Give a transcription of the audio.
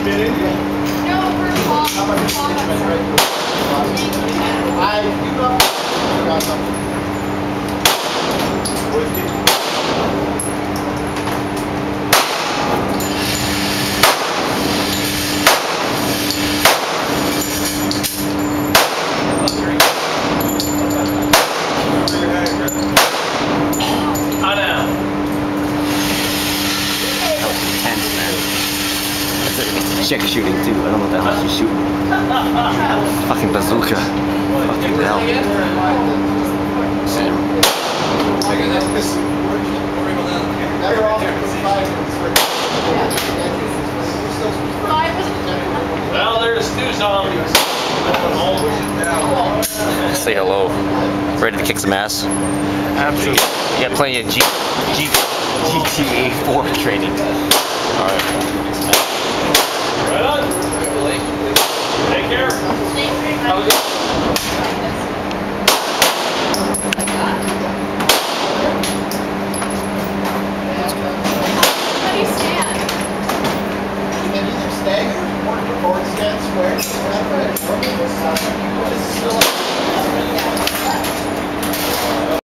No, we're chick shooting too. I don't know what the hell she's shooting. Fucking bazooka. Fucking hell. Well, there's two zombies. Say hello. Ready to kick some ass? Absolutely. Yeah, playing a GTA 4 training. Alright. Right on. Take care. How was it? How do you stand? You can either stagger or stand square.